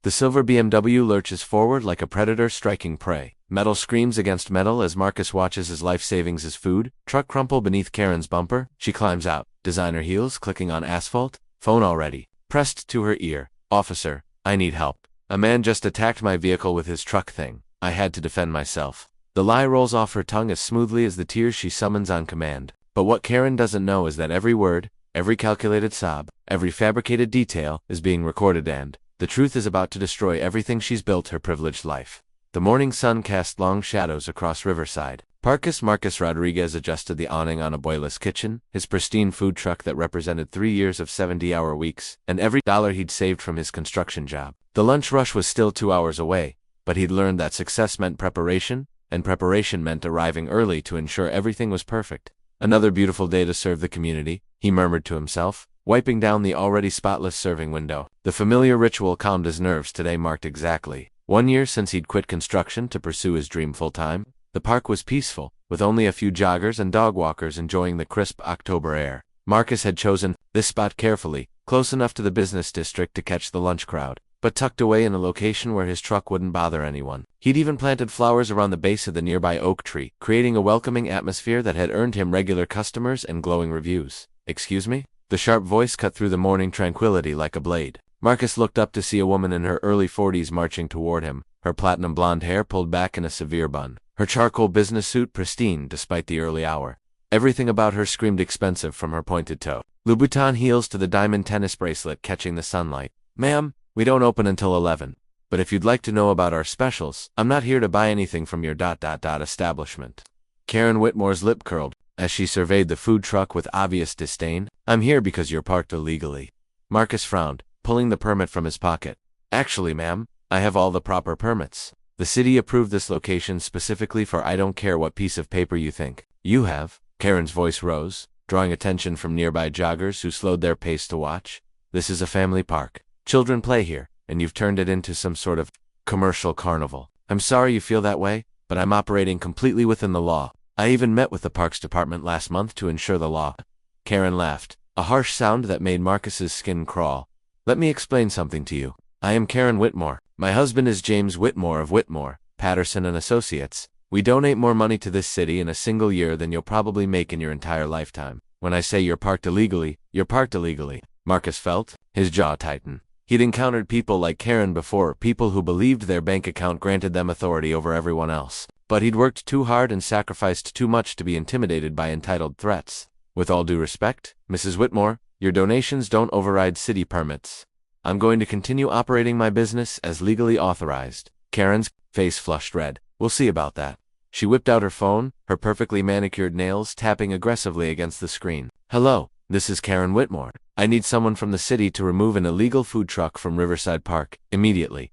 The silver BMW lurches forward like a predator striking prey. Metal screams against metal as Marcus watches his life savings as food truck crumple beneath Karen's bumper. She climbs out, designer heels clicking on asphalt, phone already pressed to her ear. Officer, I need help. A man just attacked my vehicle with his truck thing. I had to defend myself. The lie rolls off her tongue as smoothly as the tears she summons on command. But what Karen doesn't know is that every word, every calculated sob, every fabricated detail is being recorded, and the truth is about to destroy everything she's built her privileged life. The morning sun cast long shadows across Riverside. Marcus Rodriguez adjusted the awning on a boyless kitchen, his pristine food truck that represented 3 years of 70-hour weeks, and every dollar he'd saved from his construction job. The lunch rush was still 2 hours away, but he'd learned that success meant preparation, and preparation meant arriving early to ensure everything was perfect. Another beautiful day to serve the community, he murmured to himself, wiping down the already spotless serving window. The familiar ritual calmed his nerves. Today marked exactly 1 year since he'd quit construction to pursue his dream full-time. The park was peaceful, with only a few joggers and dog walkers enjoying the crisp October air. Marcus had chosen this spot carefully, close enough to the business district to catch the lunch crowd, but tucked away in a location where his truck wouldn't bother anyone. He'd even planted flowers around the base of the nearby oak tree, creating a welcoming atmosphere that had earned him regular customers and glowing reviews. Excuse me? The sharp voice cut through the morning tranquility like a blade. Marcus looked up to see a woman in her early 40s marching toward him, her platinum blonde hair pulled back in a severe bun, her charcoal business suit pristine despite the early hour. Everything about her screamed expensive from her pointed toe. Louboutin heels to the diamond tennis bracelet catching the sunlight. Ma'am, we don't open until 11. But if you'd like to know about our specials, I'm not here to buy anything from your establishment. Karen Whitmore's lip curled as she surveyed the food truck with obvious disdain. I'm here because you're parked illegally. Marcus frowned, pulling the permit from his pocket. Actually, ma'am, I have all the proper permits. The city approved this location specifically for I don't care what piece of paper you think you have. Karen's voice rose, drawing attention from nearby joggers who slowed their pace to watch. This is a family park. Children play here, and you've turned it into some sort of commercial carnival. I'm sorry you feel that way, but I'm operating completely within the law. I even met with the Parks Department last month to ensure the law. Karen laughed, a harsh sound that made Marcus's skin crawl. Let me explain something to you. I am Karen Whitmore. My husband is James Whitmore of Whitmore, Patterson & Associates. We donate more money to this city in a single year than you'll probably make in your entire lifetime. When I say you're parked illegally, you're parked illegally. Marcus felt his jaw tighten. He'd encountered people like Karen before, people who believed their bank account granted them authority over everyone else. But he'd worked too hard and sacrificed too much to be intimidated by entitled threats. With all due respect, Mrs. Whitmore, your donations don't override city permits. I'm going to continue operating my business as legally authorized. Karen's face flushed red. We'll see about that. She whipped out her phone, her perfectly manicured nails tapping aggressively against the screen. Hello, this is Karen Whitmore. I need someone from the city to remove an illegal food truck from Riverside Park, immediately.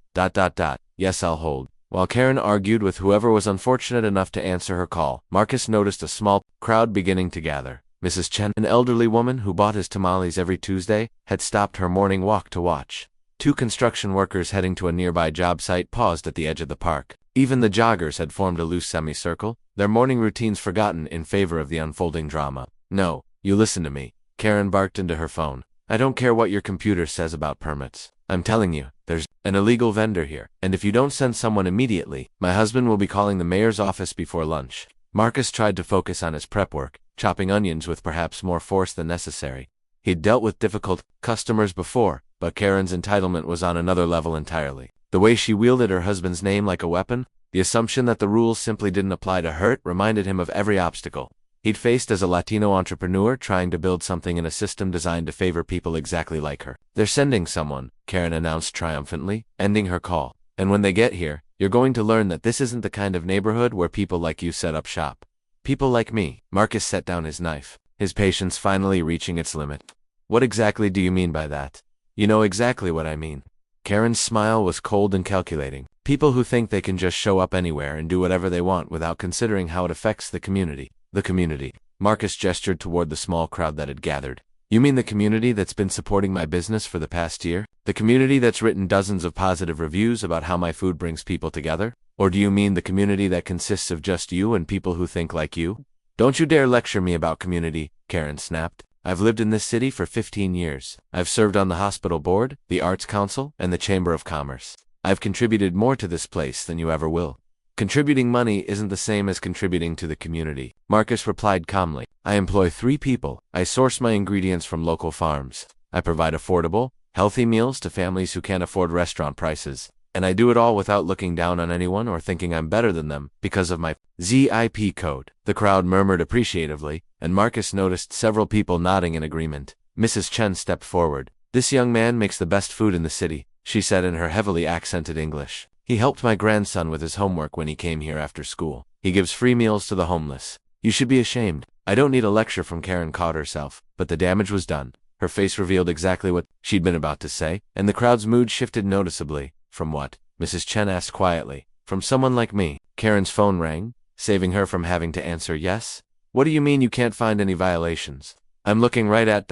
Yes, I'll hold. While Karen argued with whoever was unfortunate enough to answer her call, Marcus noticed a small crowd beginning to gather. Mrs. Chen, an elderly woman who bought his tamales every Tuesday, had stopped her morning walk to watch. 2 construction workers heading to a nearby job site paused at the edge of the park. Even the joggers had formed a loose semicircle, their morning routines forgotten in favor of the unfolding drama. No, you listen to me. Karen barked into her phone. I don't care what your computer says about permits. I'm telling you, there's an illegal vendor here, and if you don't send someone immediately, my husband will be calling the mayor's office before lunch. Marcus tried to focus on his prep work, chopping onions with perhaps more force than necessary. He'd dealt with difficult customers before, but Karen's entitlement was on another level entirely. The way she wielded her husband's name like a weapon, the assumption that the rules simply didn't apply to her, reminded him of every obstacle he'd faced as a Latino entrepreneur trying to build something in a system designed to favor people exactly like her. They're sending someone, Karen announced triumphantly, ending her call. And when they get here, you're going to learn that this isn't the kind of neighborhood where people like you set up shop. People like me. Marcus set down his knife, his patience finally reaching its limit. What exactly do you mean by that? You know exactly what I mean. Karen's smile was cold and calculating. People who think they can just show up anywhere and do whatever they want without considering how it affects the community. The community. Marcus gestured toward the small crowd that had gathered. You mean the community that's been supporting my business for the past year? The community that's written dozens of positive reviews about how my food brings people together? Or do you mean the community that consists of just you and people who think like you? Don't you dare lecture me about community, Karen snapped. I've lived in this city for 15 years. I've served on the hospital board, the arts council, and the chamber of commerce. I've contributed more to this place than you ever will. Contributing money isn't the same as contributing to the community, Marcus replied calmly. I employ 3 people. I source my ingredients from local farms. I provide affordable, healthy meals to families who can't afford restaurant prices. And I do it all without looking down on anyone or thinking I'm better than them because of my ZIP code. The crowd murmured appreciatively, and Marcus noticed several people nodding in agreement. Mrs. Chen stepped forward. This young man makes the best food in the city, she said in her heavily accented English. He helped my grandson with his homework when he came here after school. He gives free meals to the homeless. You should be ashamed. I don't need a lecture from Karen caught herself, but the damage was done. Her face revealed exactly what she'd been about to say, and the crowd's mood shifted noticeably. From what? Mrs. Chen asked quietly. From someone like me. Karen's phone rang, saving her from having to answer yes. What do you mean you can't find any violations? I'm looking right at ...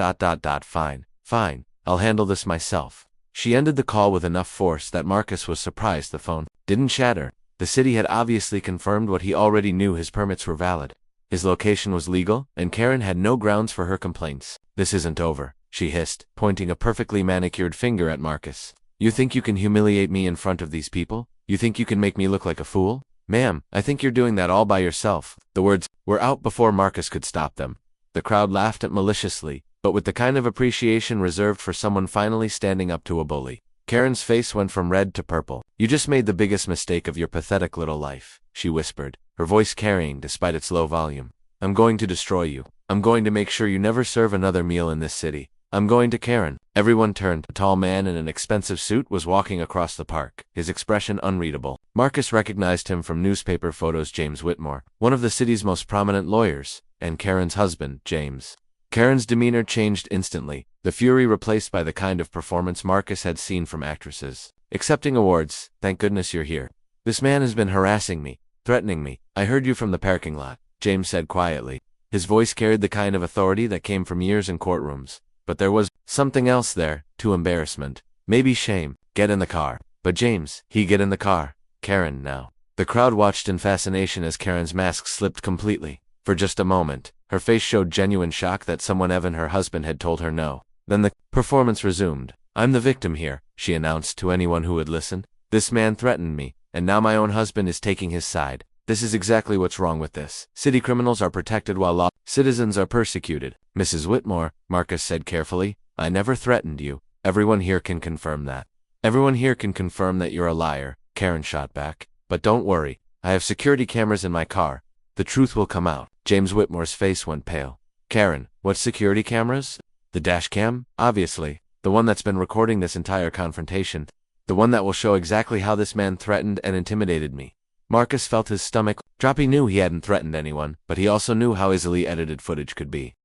Fine. I'll handle this myself. She ended the call with enough force that Marcus was surprised the phone didn't shatter. The city had obviously confirmed what he already knew: his permits were valid. His location was legal, and Karen had no grounds for her complaints. This isn't over, she hissed, pointing a perfectly manicured finger at Marcus. You think you can humiliate me in front of these people? You think you can make me look like a fool? Ma'am, I think you're doing that all by yourself. The words were out before Marcus could stop them. The crowd laughed at maliciously, but with the kind of appreciation reserved for someone finally standing up to a bully. Karen's face went from red to purple. You just made the biggest mistake of your pathetic little life, she whispered, her voice carrying despite its low volume. I'm going to destroy you. I'm going to make sure you never serve another meal in this city. I'm going to Karen. Everyone turned. A tall man in an expensive suit was walking across the park, his expression unreadable. Marcus recognized him from newspaper photos. James Whitmore, one of the city's most prominent lawyers, and Karen's husband, James. Karen's demeanor changed instantly, the fury replaced by the kind of performance Marcus had seen from actresses. Accepting awards, thank goodness you're here. This man has been harassing me, threatening me. I heard you from the parking lot, James said quietly. His voice carried the kind of authority that came from years in courtrooms. But there was something else there, too: embarrassment. Maybe shame. Get in the car. But James, get in the car. Karen, now. The crowd watched in fascination as Karen's mask slipped completely. For just a moment, her face showed genuine shock that someone, Evan, her husband, had told her no. Then the performance resumed. I'm the victim here, she announced to anyone who would listen. This man threatened me, and now my own husband is taking his side. This is exactly what's wrong with this. City criminals are protected while law citizens are persecuted. Mrs. Whitmore, Marcus said carefully, I never threatened you. Everyone here can confirm that. Everyone here can confirm that you're a liar, Karen shot back. But don't worry, I have security cameras in my car. The truth will come out. James Whitmore's face went pale. Karen, what security cameras? The dash cam? Obviously. The one that's been recording this entire confrontation. The one that will show exactly how this man threatened and intimidated me. Marcus felt his stomach drop. He knew he hadn't threatened anyone, but he also knew how easily edited footage could be.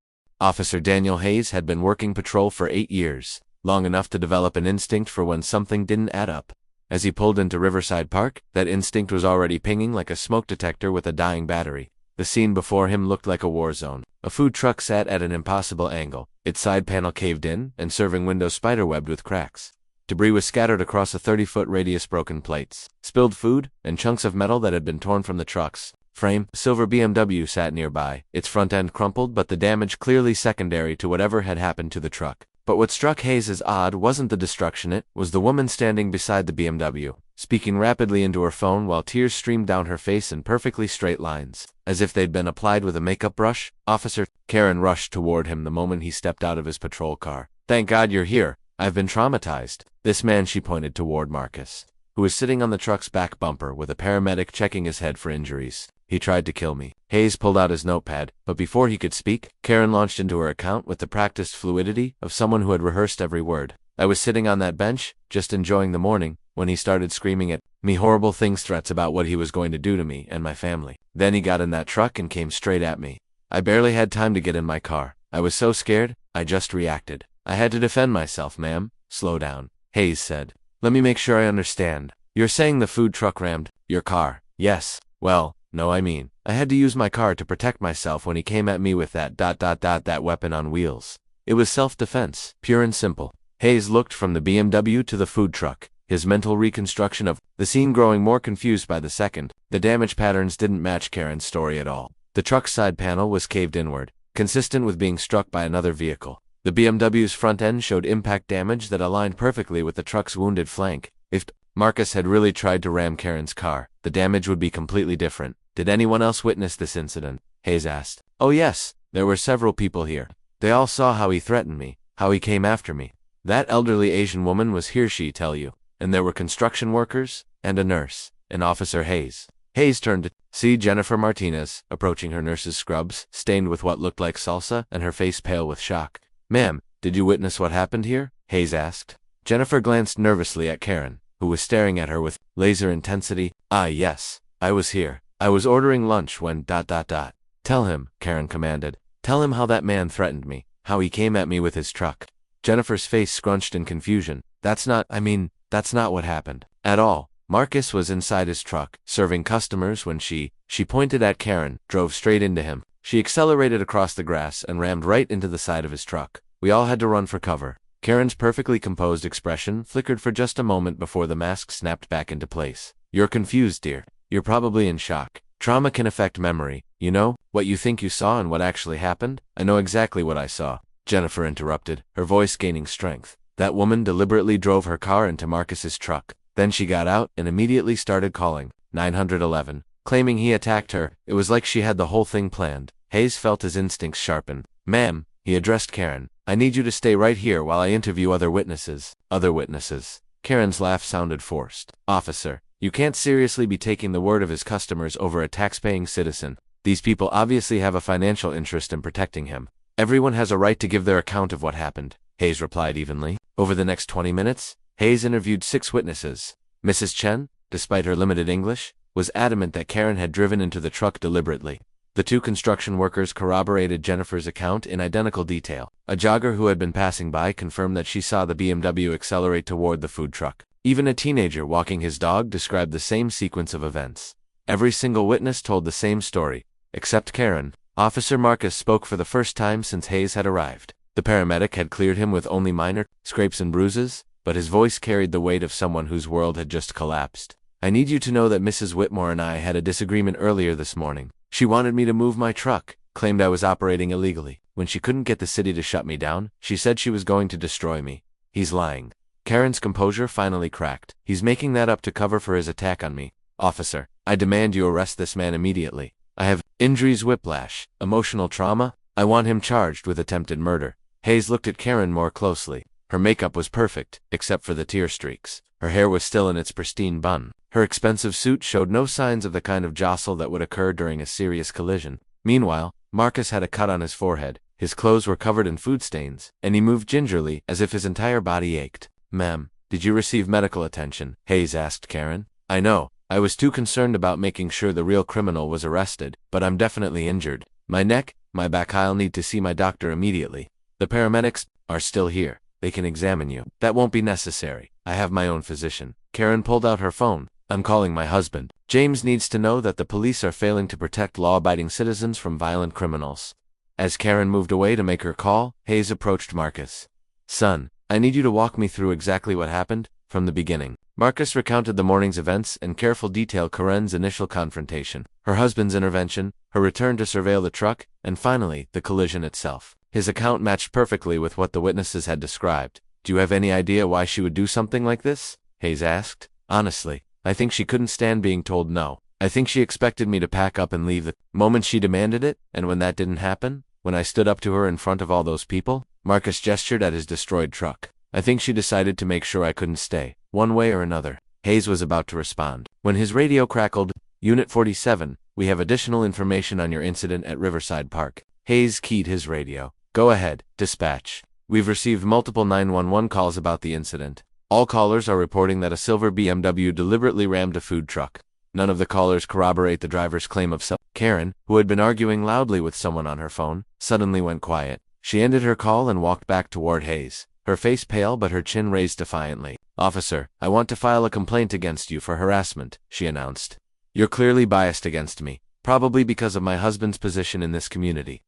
Officer Daniel Hayes had been working patrol for 8 years, long enough to develop an instinct for when something didn't add up. As he pulled into Riverside Park, that instinct was already pinging like a smoke detector with a dying battery. The scene before him looked like a war zone. A food truck sat at an impossible angle, its side panel caved in, and serving windows spiderwebbed with cracks. Debris was scattered across a 30-foot radius: broken plates, spilled food, and chunks of metal that had been torn from the truck's frame. A silver BMW sat nearby, its front end crumpled, but the damage clearly secondary to whatever had happened to the truck. But what struck Hayes as odd wasn't the destruction, it was the woman standing beside the BMW, speaking rapidly into her phone while tears streamed down her face in perfectly straight lines, as if they'd been applied with a makeup brush. Officer, Karen rushed toward him the moment he stepped out of his patrol car. Thank God you're here. I've been traumatized. This man, she pointed toward Marcus, who was sitting on the truck's back bumper with a paramedic checking his head for injuries. He tried to kill me. Hayes pulled out his notepad, but before he could speak, Karen launched into her account with the practiced fluidity of someone who had rehearsed every word. I was sitting on that bench, just enjoying the morning, when he started screaming at me horrible things, threats about what he was going to do to me and my family. Then he got in that truck and came straight at me. I barely had time to get in my car. I was so scared, I just reacted. I had to defend myself. Ma'am, slow down, Hayes said. Let me make sure I understand. You're saying the food truck rammed your car? Yes. Well, no, I mean, I had to use my car to protect myself when he came at me with that weapon on wheels. It was self-defense, pure and simple. Hayes looked from the BMW to the food truck, his mental reconstruction of the scene growing more confused by the second. The damage patterns didn't match Karen's story at all. The truck's side panel was caved inward, consistent with being struck by another vehicle. The BMW's front end showed impact damage that aligned perfectly with the truck's wounded flank. If Marcus had really tried to ram Karen's car, the damage would be completely different. Did anyone else witness this incident? Hayes asked. Oh yes, there were several people here. They all saw how he threatened me, how he came after me. That elderly Asian woman was here, she tell you. And there were construction workers, and a nurse, and Officer Hayes. Hayes turned to see Jennifer Martinez, approaching her nurse's scrubs, stained with what looked like salsa, and her face pale with shock. Ma'am, did you witness what happened here? Hayes asked. Jennifer glanced nervously at Karen, who was staring at her with laser intensity. Ah, yes, I was here. I was ordering lunch when ... Tell him, Karen commanded. Tell him how that man threatened me, how he came at me with his truck. Jennifer's face scrunched in confusion. That's not what happened. At all. Marcus was inside his truck, serving customers when she pointed at Karen, drove straight into him. She accelerated across the grass and rammed right into the side of his truck. We all had to run for cover. Karen's perfectly composed expression flickered for just a moment before the mask snapped back into place. You're confused, dear. You're probably in shock. Trauma can affect memory. You know, what you think you saw and what actually happened? I know exactly what I saw. Jennifer interrupted, her voice gaining strength. That woman deliberately drove her car into Marcus's truck. Then she got out and immediately started calling 911, claiming he attacked her. It was like she had the whole thing planned. Hayes felt his instincts sharpen. Ma'am, he addressed Karen. I need you to stay right here while I interview other witnesses. Other witnesses. Karen's laugh sounded forced. Officer, you can't seriously be taking the word of his customers over a tax-paying citizen. These people obviously have a financial interest in protecting him. Everyone has a right to give their account of what happened, Hayes replied evenly. Over the next 20 minutes, Hayes interviewed 6 witnesses. Mrs. Chen, despite her limited English, was adamant that Karen had driven into the truck deliberately. The 2 construction workers corroborated Jennifer's account in identical detail. A jogger who had been passing by confirmed that she saw the BMW accelerate toward the food truck. Even a teenager walking his dog described the same sequence of events. Every single witness told the same story, except Karen. Officer Marcus spoke for the first time since Hayes had arrived. The paramedic had cleared him with only minor scrapes and bruises, but his voice carried the weight of someone whose world had just collapsed. I need you to know that Mrs. Whitmore and I had a disagreement earlier this morning. She wanted me to move my truck, claimed I was operating illegally. When she couldn't get the city to shut me down, she said she was going to destroy me. He's lying. Karen's composure finally cracked. He's making that up to cover for his attack on me. Officer, I demand you arrest this man immediately. I have injuries, whiplash, emotional trauma. I want him charged with attempted murder. Hayes looked at Karen more closely. Her makeup was perfect, except for the tear streaks. Her hair was still in its pristine bun. Her expensive suit showed no signs of the kind of jostle that would occur during a serious collision. Meanwhile, Marcus had a cut on his forehead. His clothes were covered in food stains, and he moved gingerly, as if his entire body ached. Ma'am, did you receive medical attention? Hayes asked Karen. I know. I was too concerned about making sure the real criminal was arrested, but I'm definitely injured. My neck, my back. I'll need to see my doctor immediately. The paramedics are still here. They can examine you. That won't be necessary. I have my own physician. Karen pulled out her phone. I'm calling my husband. James needs to know that the police are failing to protect law-abiding citizens from violent criminals. As Karen moved away to make her call, Hayes approached Marcus. Son, I need you to walk me through exactly what happened, from the beginning. Marcus recounted the morning's events in careful detail: Karen's initial confrontation, her husband's intervention, her return to surveil the truck, and finally, the collision itself. His account matched perfectly with what the witnesses had described. Do you have any idea why she would do something like this? Hayes asked. Honestly, I think she couldn't stand being told no. I think she expected me to pack up and leave the moment she demanded it, and when that didn't happen, when I stood up to her in front of all those people, Marcus gestured at his destroyed truck. I think she decided to make sure I couldn't stay, one way or another. Hayes was about to respond when his radio crackled. Unit 47, we have additional information on your incident at Riverside Park. Hayes keyed his radio. Go ahead, dispatch. We've received multiple 911 calls about the incident. All callers are reporting that a silver BMW deliberately rammed a food truck. None of the callers corroborate the driver's claim of self. Karen, who had been arguing loudly with someone on her phone, suddenly went quiet. She ended her call and walked back toward Hayes, her face pale but her chin raised defiantly. Officer, I want to file a complaint against you for harassment, she announced. You're clearly biased against me, probably because of my husband's position in this community.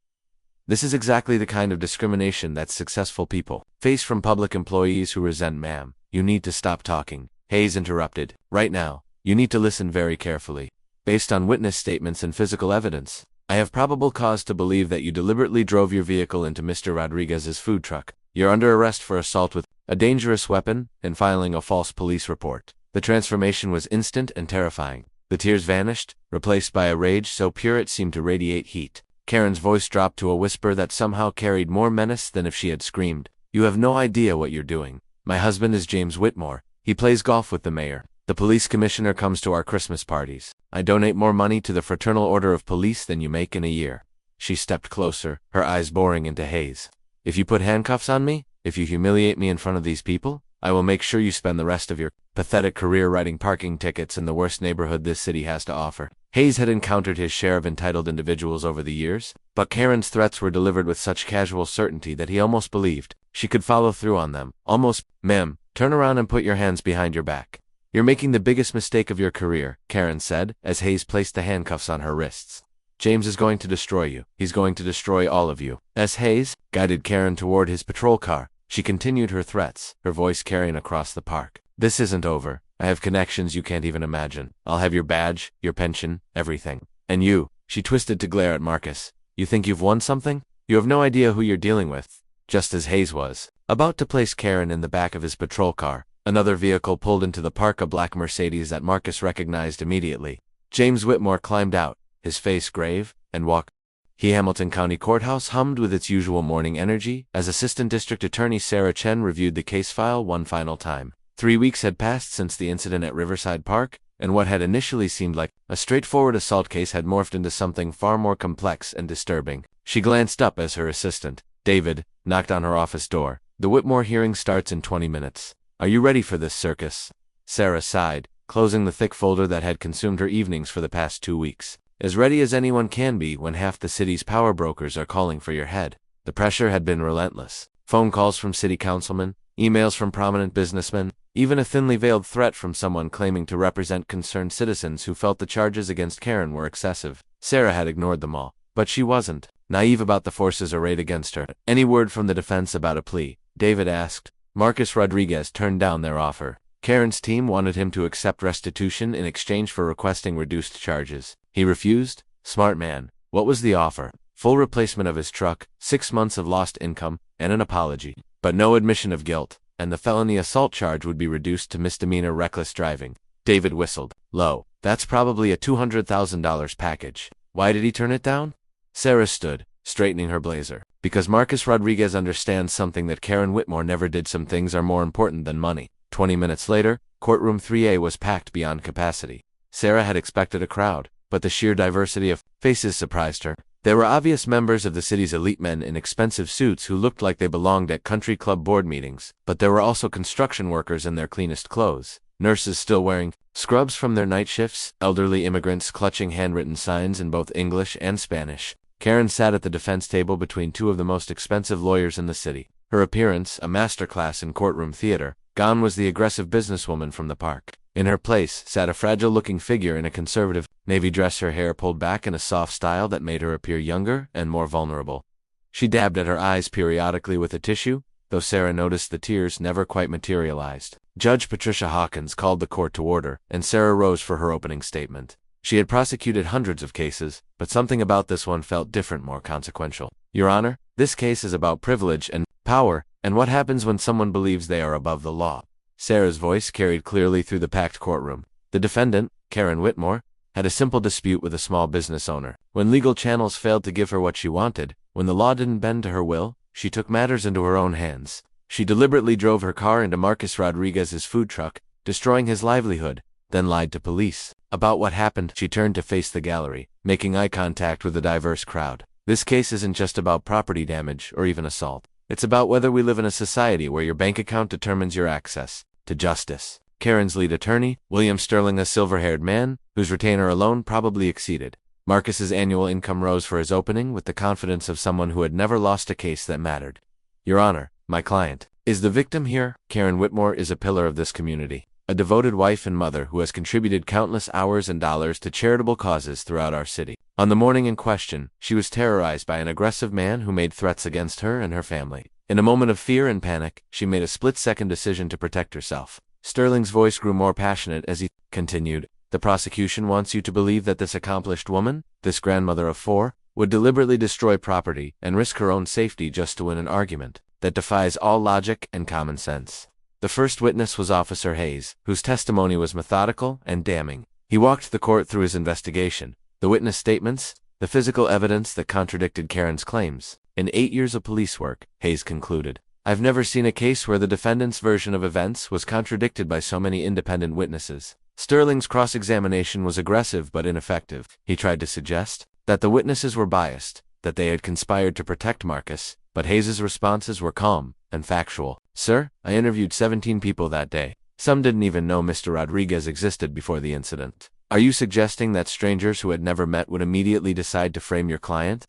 This is exactly the kind of discrimination that successful people face from public employees who resent. Ma'am, you need to stop talking. Hayes interrupted. Right now, you need to listen very carefully. Based on witness statements and physical evidence, I have probable cause to believe that you deliberately drove your vehicle into Mr. Rodriguez's food truck. You're under arrest for assault with a dangerous weapon and filing a false police report." The transformation was instant and terrifying. The tears vanished, replaced by a rage so pure it seemed to radiate heat. Karen's voice dropped to a whisper that somehow carried more menace than if she had screamed. "You have no idea what you're doing. My husband is James Whitmore. He plays golf with the mayor. The police commissioner comes to our Christmas parties. I donate more money to the Fraternal Order of Police than you make in a year." She stepped closer, her eyes boring into Hayes. "If you put handcuffs on me, if you humiliate me in front of these people, I will make sure you spend the rest of your pathetic career writing parking tickets in the worst neighborhood this city has to offer." Hayes had encountered his share of entitled individuals over the years, but Karen's threats were delivered with such casual certainty that he almost believed she could follow through on them. "Almost, ma'am, turn around and put your hands behind your back. You're making the biggest mistake of your career," Karen said, as Hayes placed the handcuffs on her wrists. "James is going to destroy you. He's going to destroy all of you." As Hayes guided Karen toward his patrol car, she continued her threats, her voice carrying across the park. "This isn't over. I have connections you can't even imagine. I'll have your badge, your pension, everything. And you," she twisted to glare at Marcus, "you think you've won something? You have no idea who you're dealing with." Just as Hayes was about to place Karen in the back of his patrol car, another vehicle pulled into the park, a black Mercedes that Marcus recognized immediately. James Whitmore climbed out, his face grave, and walked. Hamilton County Courthouse hummed with its usual morning energy as Assistant District Attorney Sarah Chen reviewed the case file one final time. 3 weeks had passed since the incident at Riverside Park, and what had initially seemed like a straightforward assault case had morphed into something far more complex and disturbing. She glanced up as her assistant, David, knocked on her office door. "The Whitmore hearing starts in 20 minutes. Are you ready for this circus?" Sarah sighed, closing the thick folder that had consumed her evenings for the past 2 weeks. "As ready as anyone can be when half the city's power brokers are calling for your head." The pressure had been relentless. Phone calls from city councilmen, emails from prominent businessmen, even a thinly veiled threat from someone claiming to represent concerned citizens who felt the charges against Karen were excessive. Sarah had ignored them all, but she wasn't naive about the forces arrayed against her. "Any word from the defense about a plea?" David asked. Marcus Rodriguez turned down their offer. Karen's team wanted him to accept restitution in exchange for requesting reduced charges. He refused? Smart man. What was the offer? Full replacement of his truck, 6 months of lost income, and an apology. But no admission of guilt, and the felony assault charge would be reduced to misdemeanor reckless driving. David whistled. "Low. That's probably a $200,000 package. Why did he turn it down?" Sarah stood, straightening her blazer. "Because Marcus Rodriguez understands something that Karen Whitmore never did. Some things are more important than money." 20 minutes later, courtroom 3A was packed beyond capacity. Sarah had expected a crowd, but the sheer diversity of faces surprised her. There were obvious members of the city's elite, men in expensive suits who looked like they belonged at country club board meetings, but there were also construction workers in their cleanest clothes, nurses still wearing scrubs from their night shifts, elderly immigrants clutching handwritten signs in both English and Spanish. Karen sat at the defense table between two of the most expensive lawyers in the city. Her appearance, a masterclass in courtroom theater. Gone was the aggressive businesswoman from the park. In her place sat a fragile-looking figure in a conservative navy dress, her hair pulled back in a soft style that made her appear younger and more vulnerable. She dabbed at her eyes periodically with a tissue, though Sarah noticed the tears never quite materialized. Judge Patricia Hawkins called the court to order, and Sarah rose for her opening statement. She had prosecuted hundreds of cases, but something about this one felt different, more consequential. "Your Honor, this case is about privilege and power, and what happens when someone believes they are above the law." Sarah's voice carried clearly through the packed courtroom. The defendant, Karen Whitmore, had a simple dispute with a small business owner. When legal channels failed to give her what she wanted, when the law didn't bend to her will, she took matters into her own hands. She deliberately drove her car into Marcus Rodriguez's food truck, destroying his livelihood, then lied to police. About what happened, she turned to face the gallery, making eye contact with the diverse crowd. "This case isn't just about property damage or even assault. It's about whether we live in a society where your bank account determines your access to justice." Karen's lead attorney, William Sterling, a silver-haired man, whose retainer alone probably exceeded Marcus's annual income, rose for his opening with the confidence of someone who had never lost a case that mattered. "Your Honor, my client is the victim here. Karen Whitmore is a pillar of this community, a devoted wife and mother who has contributed countless hours and dollars to charitable causes throughout our city. On the morning in question, she was terrorized by an aggressive man who made threats against her and her family. In a moment of fear and panic, she made a split-second decision to protect herself." Sterling's voice grew more passionate as he continued. "The prosecution wants you to believe that this accomplished woman, This grandmother of 4 would deliberately destroy property and risk her own safety just to win an argument that defies all logic and common sense. The first witness was Officer Hayes, whose testimony was methodical and damning. He walked the court through his investigation, the witness statements, the physical evidence that contradicted Karen's claims. In 8 years of police work, Hayes concluded, I've never seen a case where the defendant's version of events was contradicted by so many independent witnesses. Sterling's cross-examination was aggressive but ineffective. He tried to suggest that the witnesses were biased, that they had conspired to protect Marcus, but Hayes's responses were calm and factual. Sir, I interviewed 17 people that day. Some didn't even know Mr. Rodriguez existed before the incident. Are you suggesting that strangers who had never met would immediately decide to frame your client?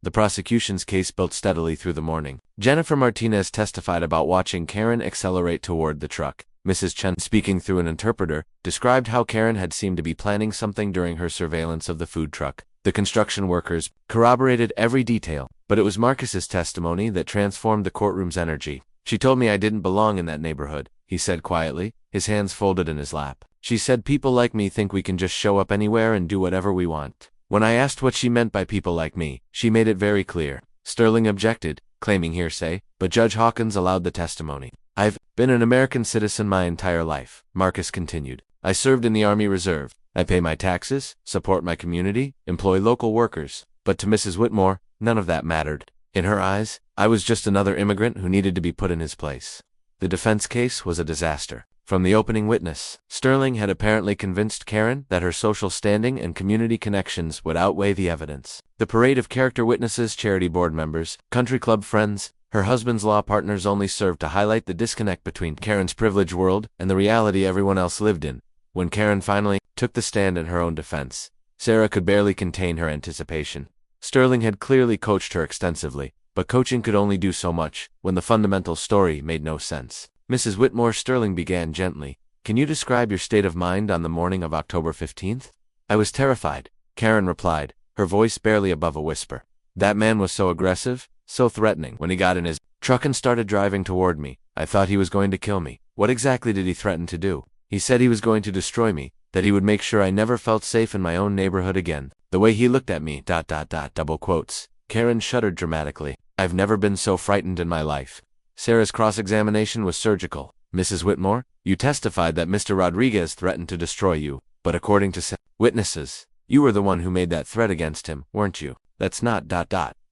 The prosecution's case built steadily through the morning. Jennifer Martinez testified about watching Karen accelerate toward the truck. Mrs. Chen, speaking through an interpreter, described how Karen had seemed to be planning something during her surveillance of the food truck. The construction workers corroborated every detail, but it was Marcus's testimony that transformed the courtroom's energy. She told me I didn't belong in that neighborhood, he said quietly, his hands folded in his lap. She said people like me think we can just show up anywhere and do whatever we want. When I asked what she meant by people like me, she made it very clear. Sterling objected, claiming hearsay, but Judge Hawkins allowed the testimony. I've been an American citizen my entire life, Marcus continued. I served in the Army Reserve. I pay my taxes, support my community, employ local workers. But to Mrs. Whitmore, none of that mattered. In her eyes, I was just another immigrant who needed to be put in his place. The defense case was a disaster. From the opening witness, Sterling had apparently convinced Karen that her social standing and community connections would outweigh the evidence. The parade of character witnesses, charity board members, country club friends, her husband's law partners only served to highlight the disconnect between Karen's privileged world and the reality everyone else lived in. When Karen finally took the stand in her own defense, Sarah could barely contain her anticipation. Sterling had clearly coached her extensively, but coaching could only do so much when the fundamental story made no sense. Mrs. Whitmore, Sterling began gently. Can you describe your state of mind on the morning of October 15th? I was terrified, Karen replied, her voice barely above a whisper. That man was so aggressive, so threatening. When he got in his truck and started driving toward me, I thought he was going to kill me. What exactly did he threaten to do? He said he was going to destroy me, that he would make sure I never felt safe in my own neighborhood again. The way he looked at me, double quotes. Karen shuddered dramatically. I've never been so frightened in my life. Sarah's cross-examination was surgical. Mrs. Whitmore, you testified that Mr. Rodriguez threatened to destroy you, but according to witnesses, you were the one who made that threat against him, weren't you? That's not ...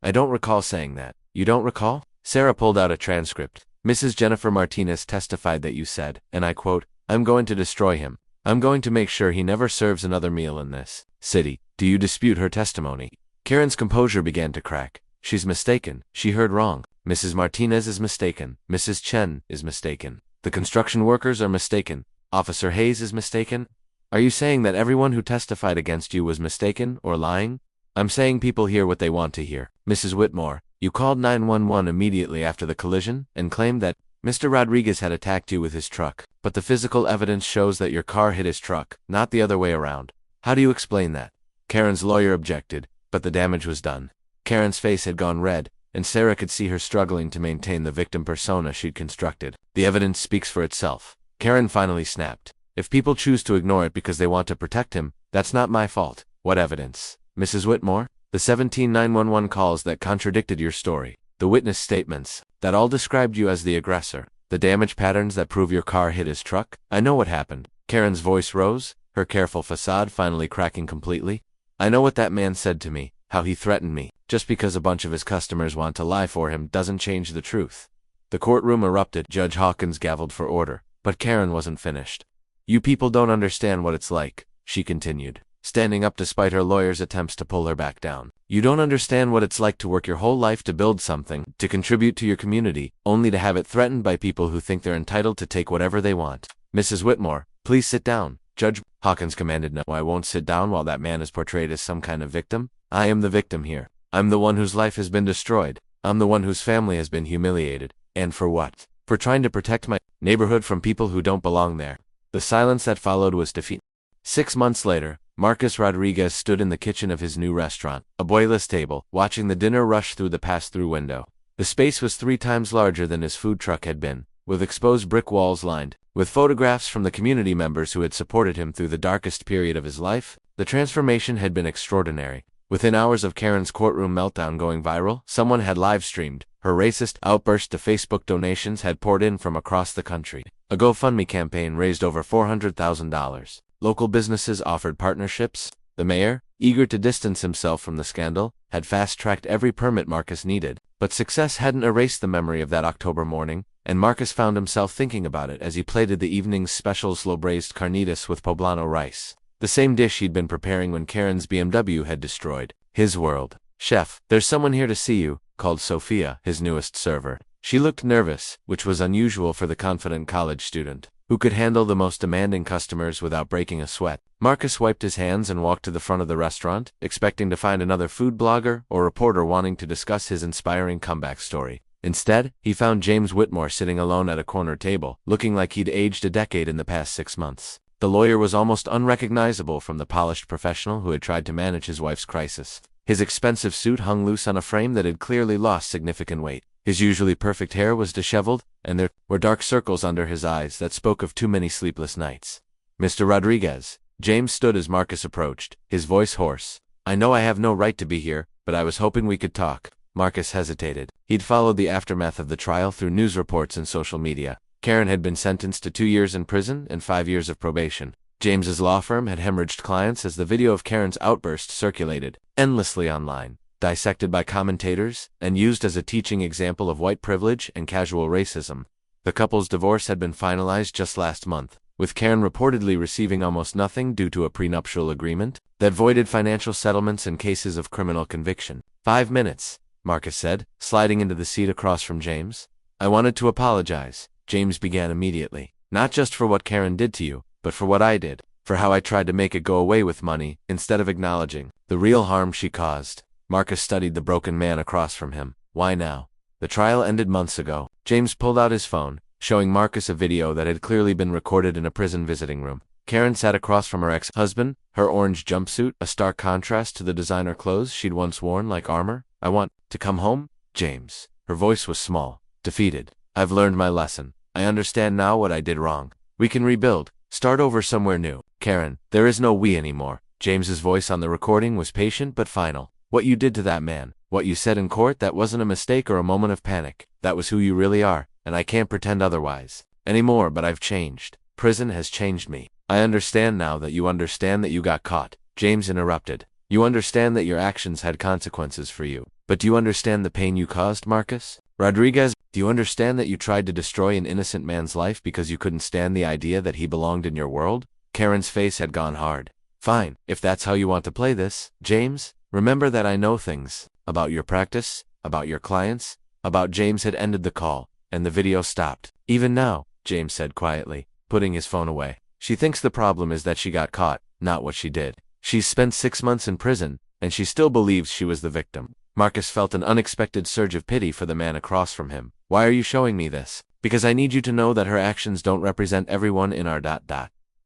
I don't recall saying that. You don't recall? Sarah pulled out a transcript. Mrs. Jennifer Martinez testified that you said, and I quote, I'm going to destroy him. I'm going to make sure he never serves another meal in this city. Do you dispute her testimony? Karen's composure began to crack. She's mistaken. She heard wrong. Mrs. Martinez is mistaken. Mrs. Chen is mistaken. The construction workers are mistaken. Officer Hayes is mistaken. Are you saying that everyone who testified against you was mistaken or lying? I'm saying people hear what they want to hear. Mrs. Whitmore, you called 911 immediately after the collision and claimed that Mr. Rodriguez had attacked you with his truck, but the physical evidence shows that your car hit his truck, not the other way around. How do you explain that? Karen's lawyer objected, but the damage was done. Karen's face had gone red, and Sarah could see her struggling to maintain the victim persona she'd constructed. The evidence speaks for itself. Karen finally snapped. If people choose to ignore it because they want to protect him, that's not my fault. What evidence? Mrs. Whitmore, the 17 911 calls that contradicted your story, the witness statements that all described you as the aggressor, the damage patterns that prove your car hit his truck. I know what happened. Karen's voice rose, her careful facade finally cracking completely. I know what that man said to me, how he threatened me. Just because a bunch of his customers want to lie for him doesn't change the truth. The courtroom erupted. Judge Hawkins gavelled for order, but Karen wasn't finished. You people don't understand what it's like, she continued, standing up despite her lawyer's attempts to pull her back down. You don't understand what it's like to work your whole life to build something, to contribute to your community, only to have it threatened by people who think they're entitled to take whatever they want. Mrs. Whitmore, please sit down. Judge Hawkins commanded. No, I won't sit down while that man is portrayed as some kind of victim. I am the victim here. I'm the one whose life has been destroyed. I'm the one whose family has been humiliated. And for what? For trying to protect my neighborhood from people who don't belong there. The silence that followed was defeat. 6 months later, Marcus Rodriguez stood in the kitchen of his new restaurant, a boyless table, watching the dinner rush through the pass-through window. The space was 3 times larger than his food truck had been, with exposed brick walls lined with photographs from the community members who had supported him through the darkest period of his life. The transformation had been extraordinary. Within hours of Karen's courtroom meltdown going viral, someone had live-streamed. Her racist outburst to Facebook donations had poured in from across the country. A GoFundMe campaign raised over $400,000. Local businesses offered partnerships. The mayor, eager to distance himself from the scandal, had fast-tracked every permit Marcus needed. But success hadn't erased the memory of that October morning, and Marcus found himself thinking about it as he plated the evening's special slow-braised carnitas with poblano rice. The same dish he'd been preparing when Karen's BMW had destroyed his world. "Chef, there's someone here to see you," called Sophia, his newest server. She looked nervous, which was unusual for the confident college student, who could handle the most demanding customers without breaking a sweat. Marcus wiped his hands and walked to the front of the restaurant, expecting to find another food blogger or reporter wanting to discuss his inspiring comeback story. Instead, he found James Whitmore sitting alone at a corner table, looking like he'd aged a decade in the past 6 months. The lawyer was almost unrecognizable from the polished professional who had tried to manage his wife's crisis. His expensive suit hung loose on a frame that had clearly lost significant weight. His usually perfect hair was disheveled, and there were dark circles under his eyes that spoke of too many sleepless nights. "Mr. Rodriguez." James stood as Marcus approached, his voice hoarse. "I know I have no right to be here, but I was hoping we could talk." Marcus hesitated. He'd followed the aftermath of the trial through news reports and social media. Karen had been sentenced to 2 years in prison and 5 years of probation. James's law firm had hemorrhaged clients as the video of Karen's outburst circulated endlessly online, dissected by commentators, and used as a teaching example of white privilege and casual racism. The couple's divorce had been finalized just last month, with Karen reportedly receiving almost nothing due to a prenuptial agreement that voided financial settlements in cases of criminal conviction. "5 minutes," Marcus said, sliding into the seat across from James. "I wanted to apologize," James began immediately. "Not just for what Karen did to you, but for what I did, for how I tried to make it go away with money, instead of acknowledging the real harm she caused." Marcus studied the broken man across from him. "Why now?" "The trial ended months ago." James pulled out his phone, showing Marcus a video that had clearly been recorded in a prison visiting room. Karen sat across from her ex-husband, her orange jumpsuit, a stark contrast to the designer clothes she'd once worn like armor. "I want to come home, James." Her voice was small, defeated. "I've learned my lesson. I understand now what I did wrong. We can rebuild. Start over somewhere new." "Karen, there is no we anymore." James's voice on the recording was patient but final. "What you did to that man, what you said in court, that wasn't a mistake or a moment of panic. That was who you really are, and I can't pretend otherwise anymore, but I've changed. Prison has changed me. I understand now that you understand that you got caught." James interrupted. "You understand that your actions had consequences for you. But do you understand the pain you caused, Marcus Rodriguez? Do you understand that you tried to destroy an innocent man's life because you couldn't stand the idea that he belonged in your world?" Karen's face had gone hard. "Fine, if that's how you want to play this, James. Remember that I know things about your practice, about your clients, about." James had ended the call, and the video stopped. "Even now," James said quietly, putting his phone away, "she thinks the problem is that she got caught, not what she did. She's spent 6 months in prison, and she still believes she was the victim." Marcus felt an unexpected surge of pity for the man across from him. "Why are you showing me this?" "Because I need you to know that her actions don't represent everyone in our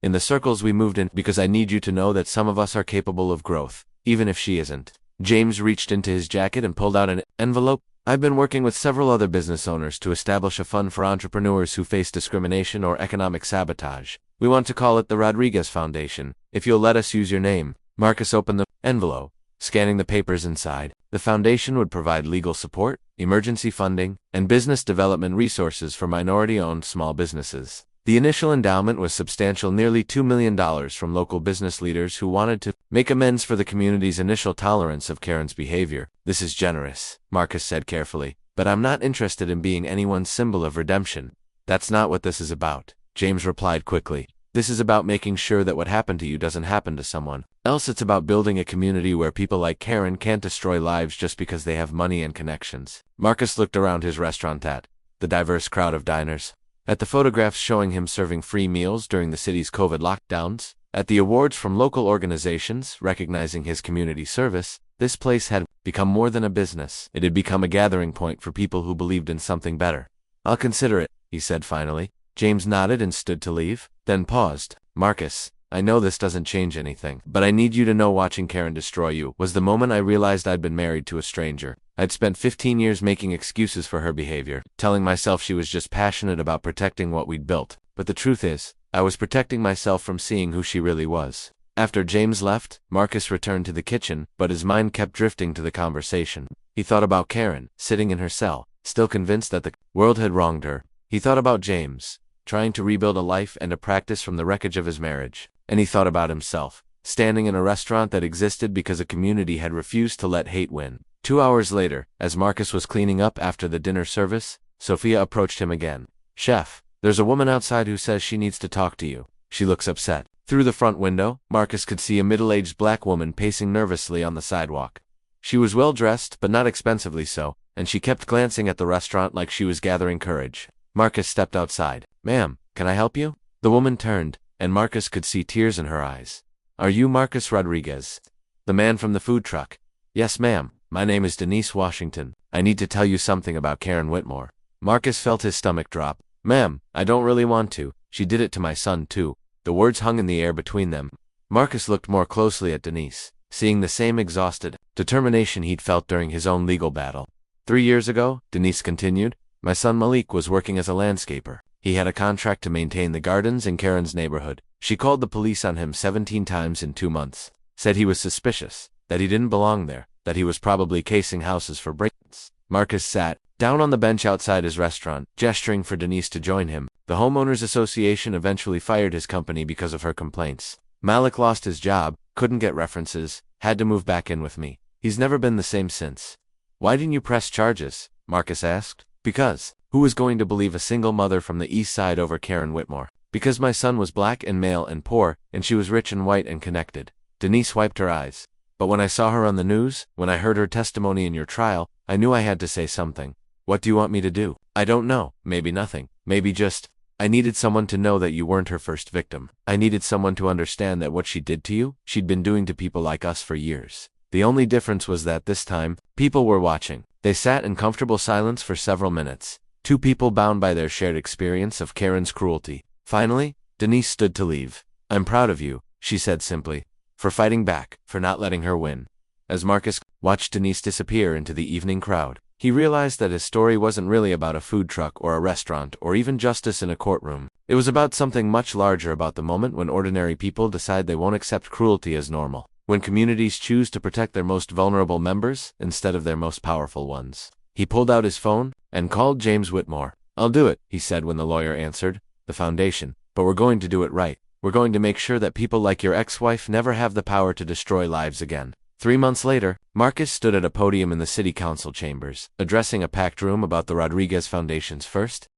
in the circles we moved in. Because I need you to know that some of us are capable of growth, even if she isn't." James reached into his jacket and pulled out an envelope. "I've been working with several other business owners to establish a fund for entrepreneurs who face discrimination or economic sabotage. We want to call it the Rodriguez Foundation. If you'll let us use your name." Marcus opened the envelope, scanning the papers inside. The foundation would provide legal support, emergency funding, and business development resources for minority-owned small businesses. The initial endowment was substantial, nearly $2 million from local business leaders who wanted to make amends for the community's initial tolerance of Karen's behavior. "This is generous," Marcus said carefully, "but I'm not interested in being anyone's symbol of redemption." "That's not what this is about," James replied quickly. "This is about making sure that what happened to you doesn't happen to someone else. It's about building a community where people like Karen can't destroy lives just because they have money and connections." Marcus looked around his restaurant at the diverse crowd of diners, at the photographs showing him serving free meals during the city's COVID lockdowns, at the awards from local organizations recognizing his community service. This place had become more than a business. It had become a gathering point for people who believed in something better. "I'll consider it," he said finally. James nodded and stood to leave, then paused. "Marcus, I know this doesn't change anything, but I need you to know watching Karen destroy you was the moment I realized I'd been married to a stranger. I'd spent 15 years making excuses for her behavior, telling myself she was just passionate about protecting what we'd built. But the truth is, I was protecting myself from seeing who she really was. After James left, Marcus returned to the kitchen, but his mind kept drifting to the conversation. He thought about Karen, sitting in her cell, still convinced that the world had wronged her. He thought about James, trying to rebuild a life and a practice from the wreckage of his marriage. And he thought about himself, standing in a restaurant that existed because a community had refused to let hate win. 2 hours later, as Marcus was cleaning up after the dinner service, Sophia approached him again. "Chef, there's a woman outside who says she needs to talk to you. She looks upset." Through the front window, Marcus could see a middle-aged black woman pacing nervously on the sidewalk. She was well-dressed, but not expensively so, and she kept glancing at the restaurant like she was gathering courage. Marcus stepped outside. "Ma'am, can I help you?" The woman turned, and Marcus could see tears in her eyes. "Are you Marcus Rodriguez, the man from the food truck?" "Yes, ma'am. My name is Denise Washington. I need to tell you something about Karen Whitmore." Marcus felt his stomach drop. "Ma'am, I don't really want to. She did it to my son, too." The words hung in the air between them. Marcus looked more closely at Denise, seeing the same exhausted determination he'd felt during his own legal battle. 3 years ago, Denise continued, "My son Malik was working as a landscaper. He had a contract to maintain the gardens in Karen's neighborhood. She called the police on him 17 times in 2 months. Said he was suspicious, that he didn't belong there, that he was probably casing houses for break-ins." Marcus sat down on the bench outside his restaurant, gesturing for Denise to join him. The homeowners association eventually fired his company because of her complaints. Malik lost his job, couldn't get references, had to move back in with me. He's never been the same since. "Why didn't you press charges?" Marcus asked. "Because. Who was going to believe a single mother from the east side over Karen Whitmore? Because my son was black and male and poor, and she was rich and white and connected." Denise wiped her eyes. "But when I saw her on the news, when I heard her testimony in your trial, I knew I had to say something." "What do you want me to do?" "I don't know. Maybe nothing. Maybe just, I needed someone to know that you weren't her first victim. I needed someone to understand that what she did to you, she'd been doing to people like us for years. The only difference was that this time, people were watching." They sat in comfortable silence for several minutes. Two people bound by their shared experience of Karen's cruelty. Finally, Denise stood to leave. "I'm proud of you," she said simply, "for fighting back, for not letting her win." As Marcus watched Denise disappear into the evening crowd, he realized that his story wasn't really about a food truck or a restaurant or even justice in a courtroom. It was about something much larger, about the moment when ordinary people decide they won't accept cruelty as normal. When communities choose to protect their most vulnerable members instead of their most powerful ones. He pulled out his phone and called James Whitmore. "I'll do it," he said when the lawyer answered. "The foundation. But we're going to do it right. We're going to make sure that people like your ex-wife never have the power to destroy lives again." 3 months later, Marcus stood at a podium in the city council chambers, addressing a packed room about the Rodriguez Foundation's first